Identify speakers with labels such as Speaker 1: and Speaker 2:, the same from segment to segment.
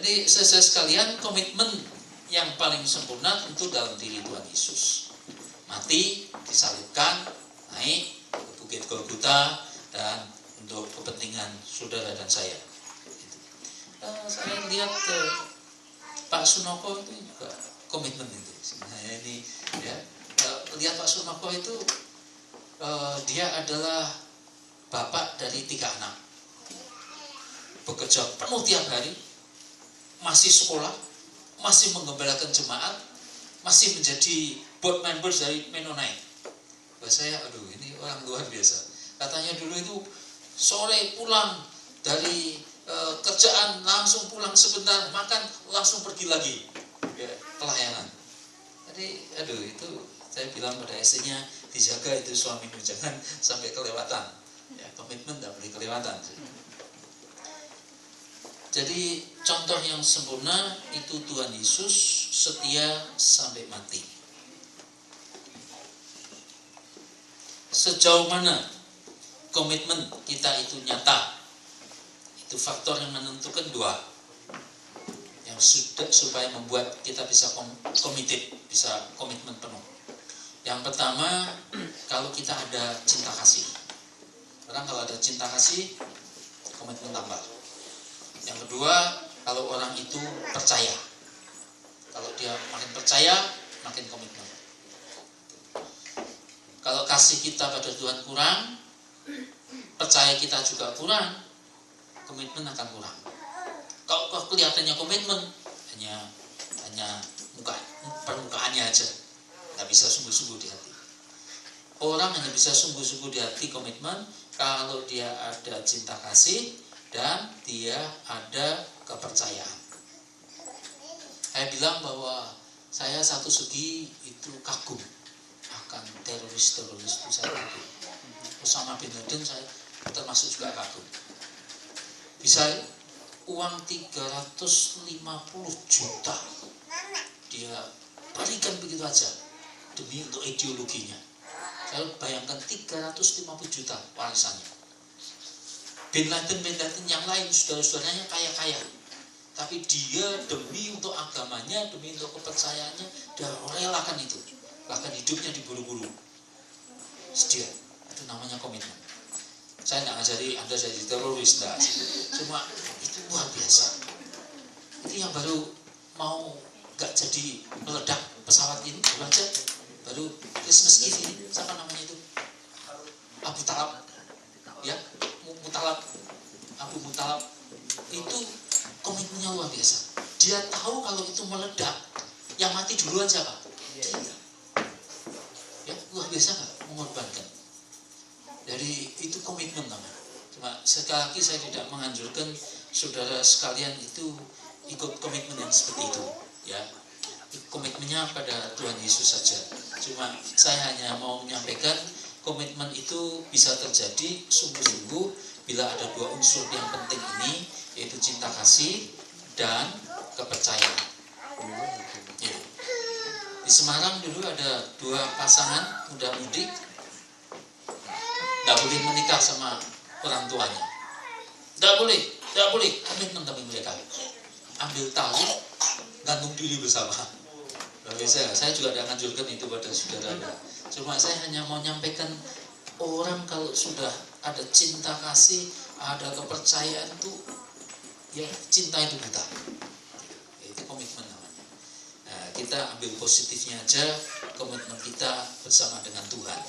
Speaker 1: Jadi saudara sekalian, komitmen yang paling sempurna tentu dalam diri Tuhan Yesus. Mati, disalibkan, naik ke Bukit Golgota, dan untuk kepentingan saudara dan saya. Saya lihat Pak Sunoko itu juga komitmen itu. Sebenarnya ini ya, lihat Pak Sunoko itu dia adalah bapak dari 3 anak, bekerja penuh tiap hari, masih sekolah, masih menggembalakan jemaat, masih menjadi board members dari Mennonite. Saya, aduh ini orang luar biasa. Katanya dulu itu sore pulang dari kerjaan langsung pulang sebentar, makan langsung pergi lagi ya, pelayanan. Jadi aduh itu saya bilang pada istrinya, dijaga itu suamimu, jangan sampai kelewatan ya, komitmen tidak boleh kelewatan. Jadi contoh yang sempurna itu Tuhan Yesus, setia sampai mati. Sejauh mana komitmen kita itu nyata, itu faktor yang menentukan 2 yang sudah supaya membuat kita bisa committed, bisa komitmen penuh. Yang pertama, kalau kita ada cinta kasih. Orang kalau ada cinta kasih, komitmen tambah. Yang kedua, kalau orang itu percaya. Kalau dia makin percaya, makin komitmen. Kalau kasih kita pada Tuhan kurang, percaya kita juga kurang, komitmen akan kurang. Kalau kelihatannya komitmen, hanya permukaannya aja, nggak bisa sungguh-sungguh di hati. Orang hanya bisa sungguh-sungguh di hati komitmen kalau dia ada cinta kasih dan dia ada kepercayaan. Saya bilang bahwa saya satu segi itu kagum akan teroris-teroris itu, saya kagum. Osama bin Laden saya termasuk juga kagum. Bisa uang 350 juta dia berikan begitu aja demi untuk ideologinya. Saya bayangkan 350 juta warisannya. Bin Laden yang lain saudara-saudaranya kaya-kaya, tapi dia demi untuk agamanya, demi untuk kepercayaannya, dia relakan itu, bahkan hidupnya diburu-buru. Sedia, itu namanya komitmen. Saya tidak ngajari Anda jadi teroris, enggak. Cuma itu luar biasa. Itu yang baru mau gak jadi meledak pesawat ini, baca baru Christmas Eve ini, siapa namanya itu? Abu Talab, ya, Abu Mutalab. Itu komitmennya luar biasa. Dia tahu kalau itu meledak, yang mati duluan siapa? Dia. Ya, luar biasa nggak mengorbankan. Jadi itu komitmen namanya. Cuma sekali lagi saya tidak menganjurkan saudara sekalian itu ikut komitmen yang seperti itu, ya. Komitmennya pada Tuhan Yesus saja. Cuma saya hanya mau menyampaikan komitmen itu bisa terjadi sungguh-sungguh bila ada 2 unsur yang penting ini, yaitu cinta kasih dan kepercayaan. Ya. Di Semarang dulu ada 2 pasangan muda-mudi, tidak boleh menikah sama orang tuanya. Tidak boleh komitmen tapi mereka ambil tali, gantung diri bersama. Saya juga tidak menganjurkan itu pada saudara. Cuma saya hanya mau menyampaikan, orang kalau sudah ada cinta kasih, ada kepercayaan itu, ya cinta itu buta. Itu komitmen namanya. Nah, kita ambil positifnya aja, komitmen kita bersama dengan Tuhan.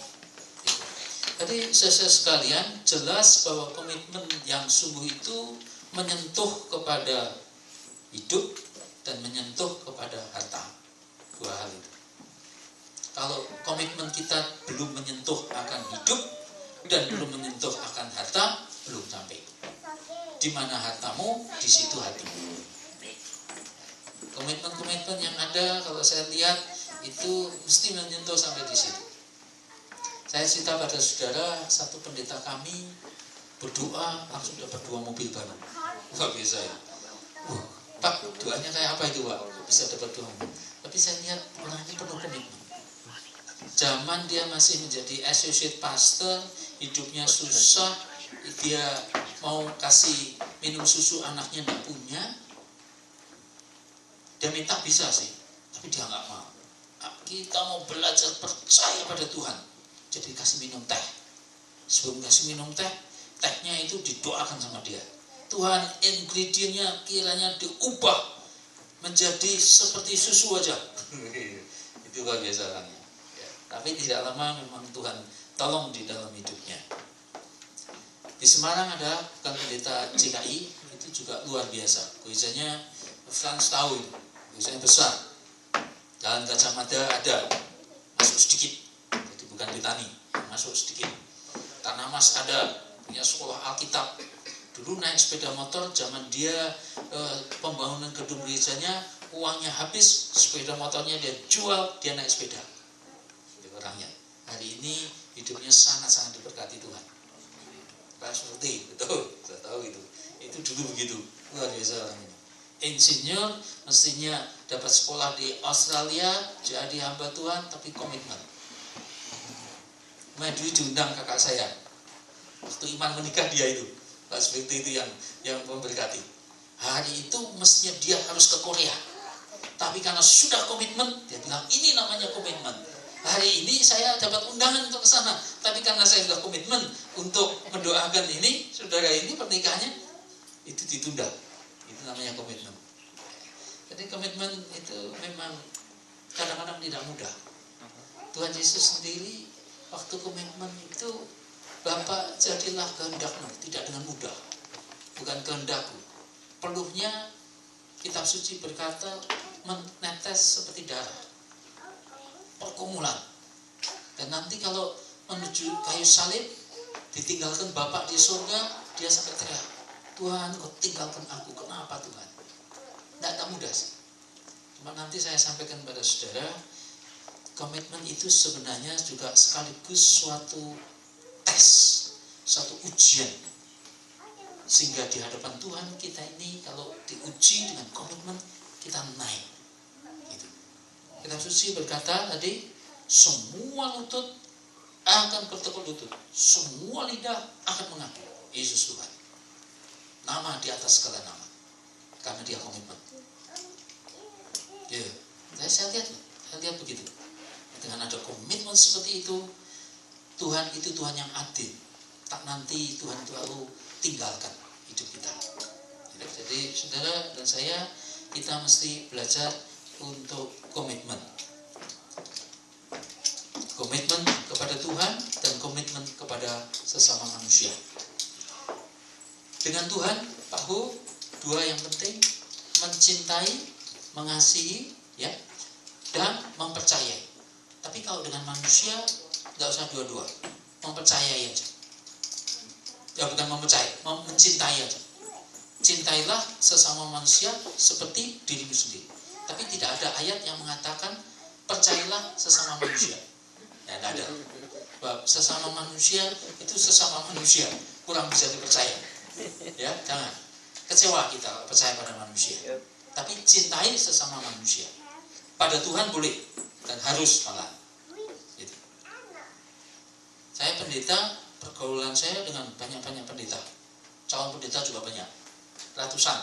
Speaker 1: Jadi saudara sekalian, jelas bahwa komitmen yang sungguh itu menyentuh kepada hidup dan menyentuh kepada harta. 2 hal itu. Kalau komitmen kita belum menyentuh akan hidup dan belum menyentuh akan harta, belum sampai. Di mana hartamu, di situ hatimu. Komitmen-komitmen yang ada, kalau saya lihat itu mesti menyentuh sampai di situ. Saya cerita pada saudara, satu pendeta kami berdoa langsung dapat 2 mobil baru. Luar biasa ya. Pak, doanya kayak apa itu Pak? Bisa dapat 2 mobil. Tapi saya lihat orang ini penuh komitmen. Zaman dia masih menjadi associate pastor, hidupnya susah, dia mau kasih minum susu anaknya tidak punya, Dia minta bisa sih, tapi dia nggak mau. Kita mau belajar percaya pada Tuhan, jadi kasih minum teh. Sebelum kasih minum teh, tehnya itu didoakan sama dia. Tuhan, ingredientnya kiranya diubah menjadi seperti susu aja. Itu luar biasa orangnya. Ya, tapi tidak lama memang Tuhan tolong di dalam hidupnya. Di Semarang ada bukan pendeta CKI, itu juga luar biasa. Gerejanya Frans tahu itu, gerejanya besar. Jalan Gajah Mada ada, masuk sedikit, jadi bukan Betani, masuk sedikit. Tanah Mas ada, punya sekolah Alkitab. Dulu naik sepeda motor, zaman dia pembangunan gedung gerejanya, uangnya habis, sepeda motornya dia jual, dia naik sepeda. Itu orangnya. Hari ini hidupnya sangat-sangat diberkati Tuhan. Pak seperti betul, saya tahu itu. Itu dulu begitu, luar biasa orangnya. Insinyur mestinya dapat sekolah di Australia, jadi hamba Tuhan, tapi komitmen. Madu diundang kakak saya. Waktu Iman menikah dia itu, Pak seperti itu yang memberkati. Hari itu mestinya dia harus ke Korea, tapi karena sudah komitmen, dia bilang ini namanya komitmen. Hari ini saya dapat undangan untuk ke sana, tapi karena saya sudah komitmen untuk mendoakan ini, saudara ini pernikahannya, itu ditunda. Itu namanya komitmen. Jadi komitmen itu memang kadang-kadang tidak mudah. Tuhan Yesus sendiri waktu komitmen itu, Bapa jadilah kehendak-Mu, tidak dengan mudah, bukan kehendakku. Peluhnya kitab suci berkata menetes seperti darah, pergumulan. Dan nanti kalau menuju kayu salib, ditinggalkan Bapa di surga, dia sampai teriak, Tuhan, Kau tinggalkan aku, kenapa Tuhan? Tidak mudah sih. Cuma nanti saya sampaikan pada saudara, komitmen itu sebenarnya juga sekaligus suatu tes, suatu ujian. Sehingga di hadapan Tuhan kita ini kalau diuji dengan komitmen, kita naik. Gitu. Kitab suci berkata tadi, semua lutut akan bertekuk lutut, semua lidah akan mengaku Yesus Tuhan. Nama di atas segala nama, karena dia komitmen. Ya, saya lihat begitu. Dengan ada komitmen seperti itu, Tuhan itu Tuhan yang adil. Tak nanti Tuhan lalu tinggalkan hidup kita. Jadi saudara dan saya, kita mesti belajar untuk komitmen. Komitmen kepada Tuhan dan komitmen kepada sesama manusia. Dengan Tuhan, tahu dua yang penting, mencintai, mengasihi, ya, dan mempercayai. Tapi kalau dengan manusia, nggak usah dua-dua, mempercayai aja. Ya bukan mempercayai, mencintai aja. Cintailah sesama manusia seperti dirimu sendiri. Tapi tidak ada ayat yang mengatakan percayalah sesama manusia. Ya tidak ada. Bahwa sesama manusia itu sesama manusia, kurang bisa dipercaya. Ya jangan. Kecewa kita kalau percaya pada manusia. Tapi cintai sesama manusia. Pada Tuhan boleh dan harus malah. Gitu. Saya pendeta, pergaulan saya dengan banyak-banyak pendeta. Calon pendeta juga banyak, ratusan.